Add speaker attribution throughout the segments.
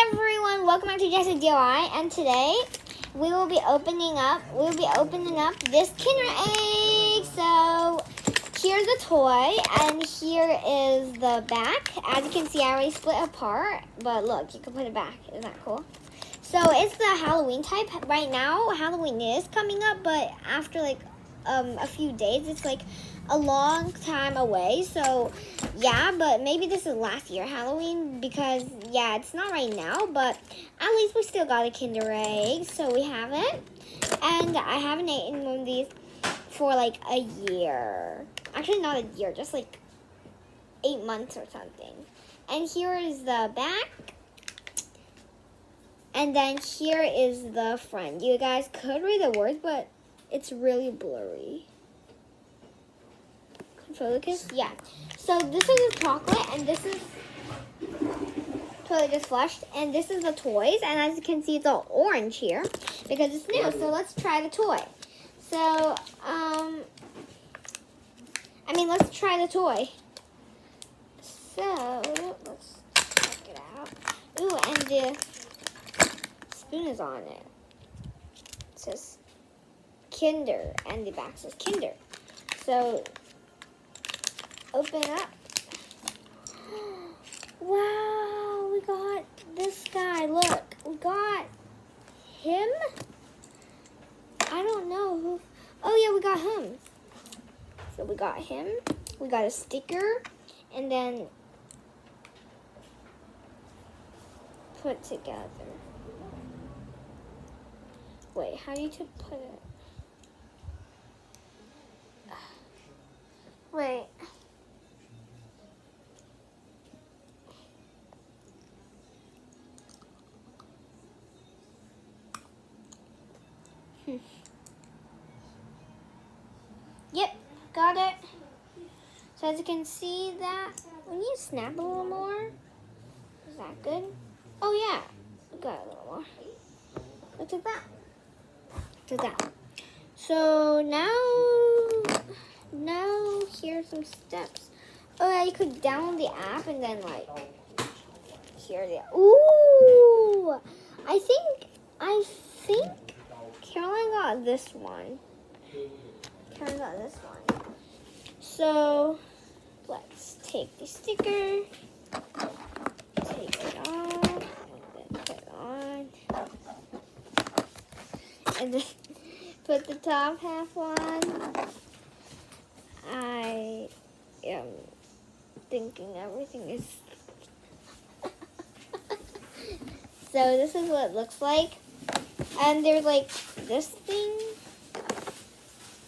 Speaker 1: everyone, welcome back to Jesse DIY, and today we will be opening up this Kinder Egg. So here's the toy, and here is the back. As you can see, I already split apart, but look, you can put it back. Isn't that cool? So it's the Halloween type. Right now, Halloween is coming up, but after like a few days, it's like a long time away. So yeah, but maybe this is last year Halloween, because yeah, it's not right now, but at least we still got a Kinder Egg, so we have it. And I haven't eaten one of these for like a year. Actually, not a year, just like 8 months or something. And here is the back. And then here is the front. You guys could read the words, but it's really blurry. Focus? Yeah. So this is the chocolate, and this is totally just flushed. And this is the toys, and as you can see, it's all orange here because it's new. So let's try the toy. So, let's try the toy. So let's check it out. Ooh, and the spoon is on it. It says Kinder, and the back says Kinder. So open up. Wow, we got this guy. Look, we got him. I don't know who. Oh yeah, we got him. So we got him. We got a sticker, and then put together. Wait, how do you put it? Wait. Yep, got it. So as you can see that, we need to snap a little more. Is that good? Oh yeah, we got a little more. Look at that. Look at that. So now here's some steps. Oh yeah, you could download the app and then like here the ooh. I think Caroline got this one. Caroline got this one. So let's take the sticker, take it off, and then put it on, and then put the top half on. I am thinking everything is so this is what it looks like. And there's like this thing.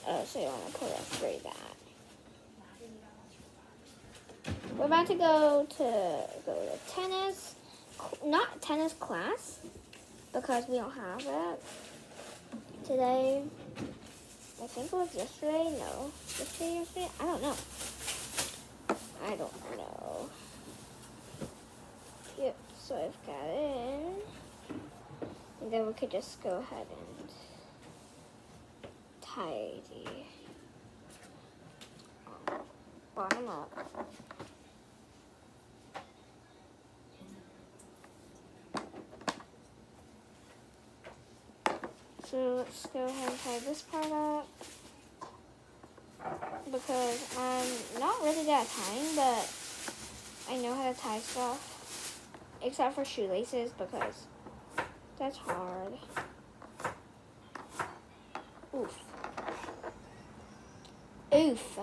Speaker 1: Oh, so you want to put it through that. We're about to go to tennis, not tennis class, because we don't have it today. I think it was yesterday. No, yesterday. I don't know. Yep. So I've got it in. And then we could just go ahead and tidy bottom up. So let's go ahead and tie this part up, because I'm not really good at tying, but I know how to tie stuff, except for shoelaces, because that's hard. Oof. Oof.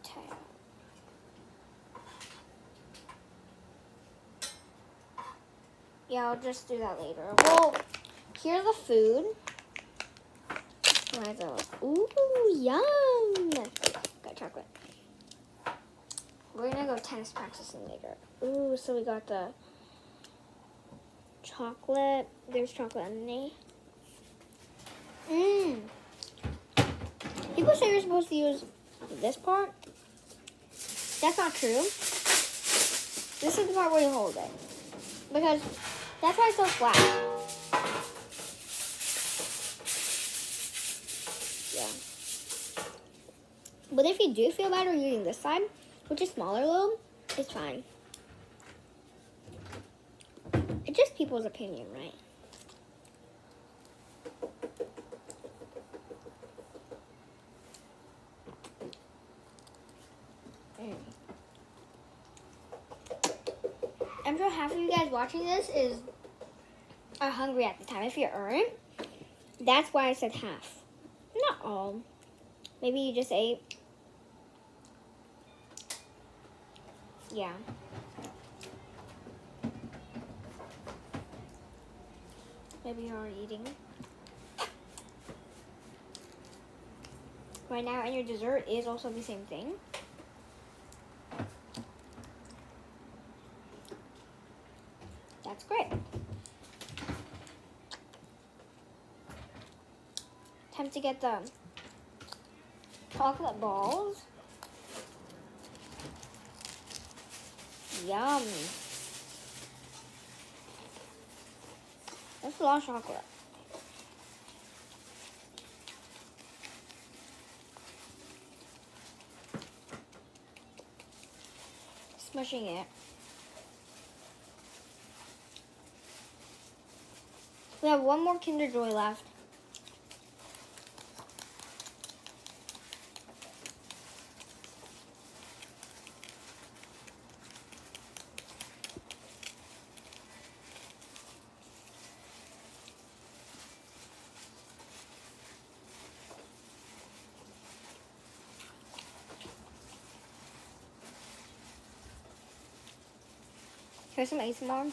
Speaker 1: Tie it up. Yeah, I'll just do that later. Well, here's the food. Ooh, yum! Got chocolate. We're gonna go tennis practicing later. Ooh, so we got the chocolate. There's chocolate underneath. People say you're supposed to use this part. That's not true. This is the part where you hold it, because that's why it's so flat. But if you do feel better using this side, which is smaller lobe, it's fine. It's just people's opinion, right? I'm sure half of you guys watching this are hungry at the time. If you aren't, that's why I said half. Not all. Maybe you just ate. Yeah. Maybe you're already eating. Right now, and your dessert is also the same thing. That's great. Time to get the chocolate balls. Yum. That's a lot of chocolate. Smushing it. We have one more Kinder Joy left. Here's some ASMR.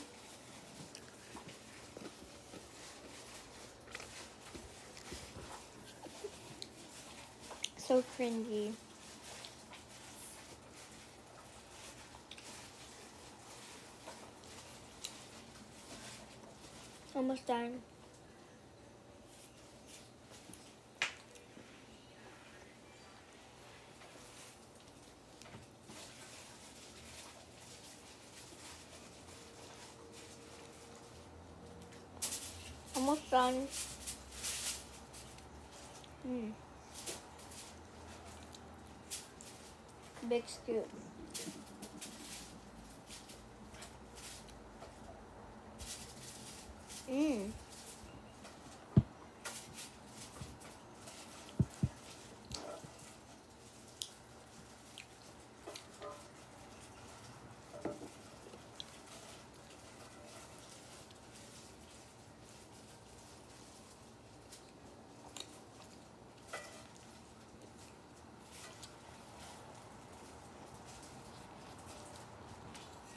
Speaker 1: So cringy. Almost done. Almost done. Big scoop.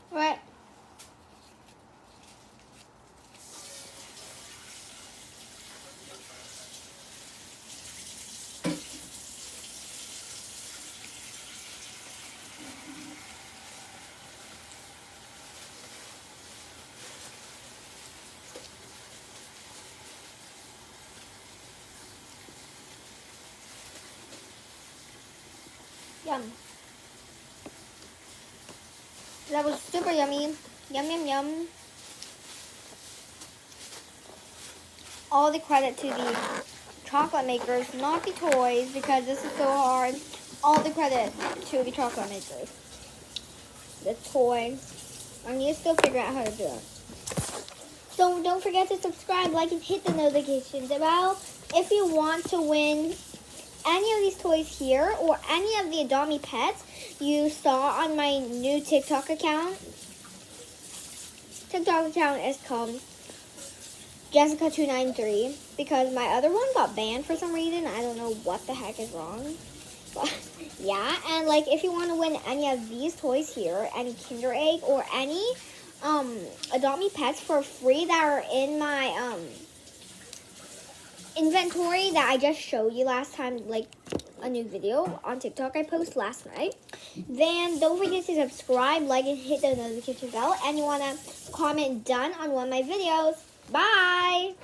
Speaker 1: Right. Yum. That was super yummy. Yum, yum, yum. All the credit to the chocolate makers, not the toys, because this is so hard. All the credit to the chocolate makers. The toy. I need to still figure out how to do it. So don't forget to subscribe, like, and hit the notification bell if you want to win any of these toys here or any of the Adopt Me pets you saw on my new TikTok account. TikTok account is called Jessica293 because my other one got banned for some reason. I don't know what the heck is wrong. But yeah, and like if you want to win any of these toys here, any Kinder Egg or any Adopt Me pets for free that are in my inventory that I just showed you last time, like a new video on TikTok I posted last night, then don't forget to subscribe, like, and hit the notification bell. And you want to comment done on one of my videos. Bye!